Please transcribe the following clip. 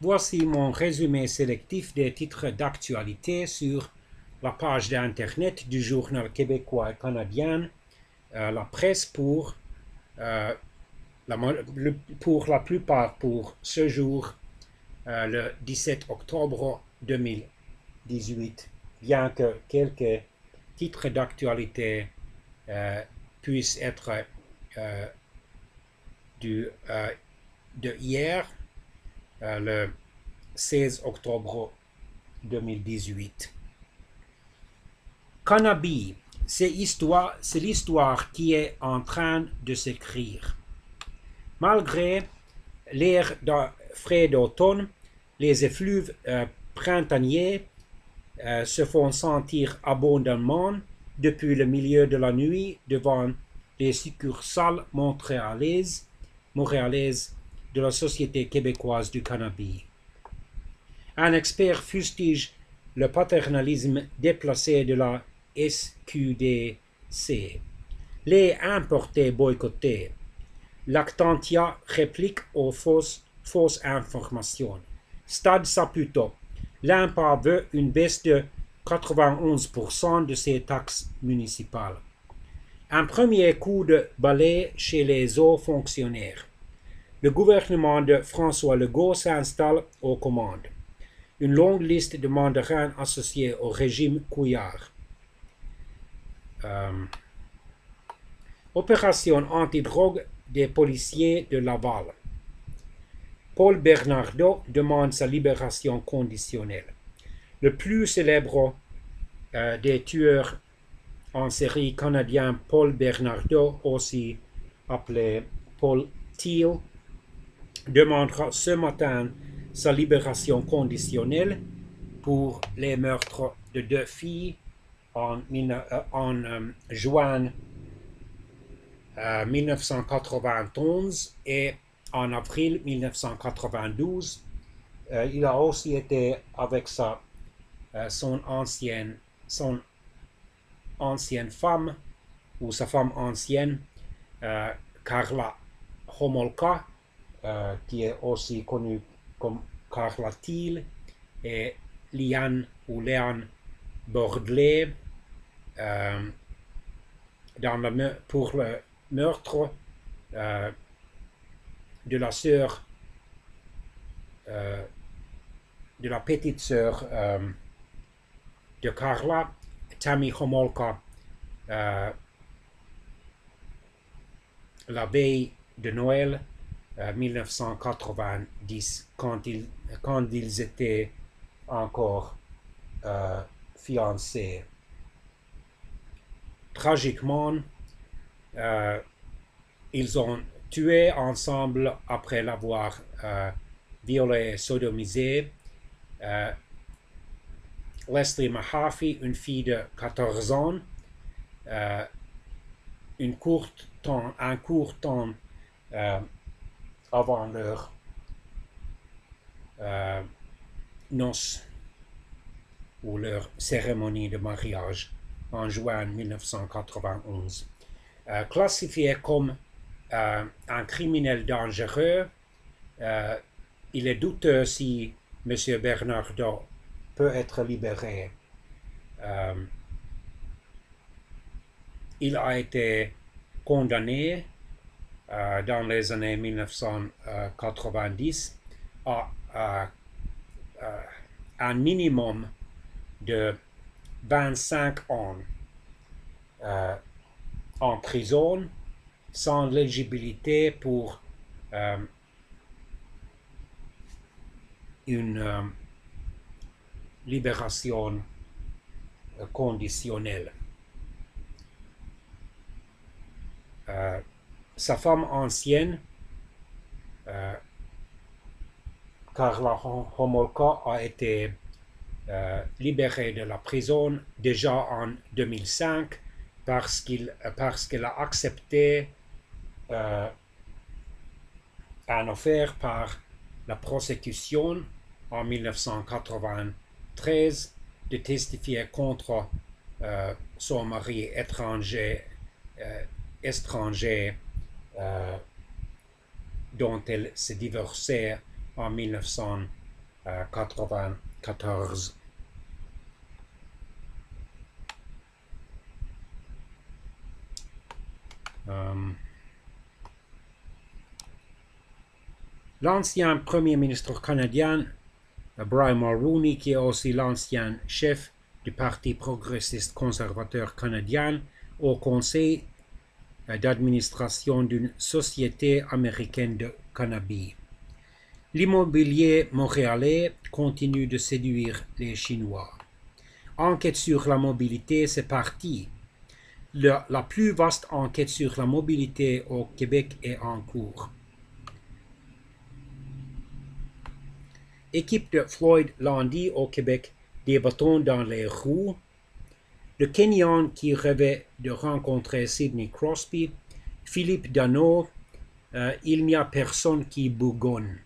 Voici mon résumé sélectif des titres d'actualité sur la page d'Internet du journal québécois et canadien, la presse pour la plupart pour ce jour, le 17 octobre 2018, bien que quelques titres d'actualité puissent être de hier, le 16 octobre 2018. Cannabis, c'est l'histoire qui est en train de s'écrire. Malgré l'air frais d'automne, les effluves printaniers se font sentir abondamment depuis le milieu de la nuit devant les succursales montréalaises de la Société québécoise du cannabis. Un expert fustige le paternalisme déplacé de la SQDC. Les importés boycottés. Lactantia réplique aux fausses informations. Stade Saputo. L'IMPA veut une baisse de 91% de ses taxes municipales. Un premier coup de balai chez les hauts fonctionnaires. Le gouvernement de François Legault s'installe aux commandes. Une longue liste de mandarins associés au régime Couillard. Opération antidrogue des policiers de Laval. Paul Bernardo demande sa libération conditionnelle. Le plus célèbre des tueurs en série canadien, Paul Bernardo, aussi appelé Paul Thiel, demandera ce matin sa libération conditionnelle pour les meurtres de 2 filles en juin 1991 et en avril 1992. Il a aussi été avec son ancienne femme, ou sa femme ancienne, Karla Homolka, qui est aussi connue comme Carla Thiel, et Léane Bordelais, pour le meurtre de la sœur, de la petite sœur de Carla, Tammy Homolka, la veille de Noël 1990, quand ils étaient encore fiancés. Tragiquement, ils ont tué ensemble après l'avoir violé et sodomisé. Leslie Mahaffey, une fille de 14 ans, un court temps avant leur noces ou leur cérémonie de mariage en juin 1991. Classifié comme un criminel dangereux, il est douteux si M. Bernardo peut être libéré. Il a été condamné dans les années 1990 à un minimum de 25 ans en prison sans l'éligibilité pour une libération conditionnelle. Sa femme ancienne, Karla Homolka, a été libérée de la prison déjà en 2005 parce qu'elle a accepté un offert par la prosecution en 1993 de testifier contre son mari étranger dont elle s'est divorcée en 1993. 1994. L'ancien premier ministre canadien, Brian Mulroney, qui est aussi l'ancien chef du Parti progressiste conservateur canadien, au conseil d'administration d'une société américaine de cannabis. L'immobilier montréalais continue de séduire les Chinois. Enquête sur la mobilité, c'est parti. La plus vaste enquête sur la mobilité au Québec est en cours. Équipe de Floyd Landry au Québec, des bâtons dans les roues. Le Kenyan qui rêvait de rencontrer Sidney Crosby. Philippe Danault, il n'y a personne qui bougonne.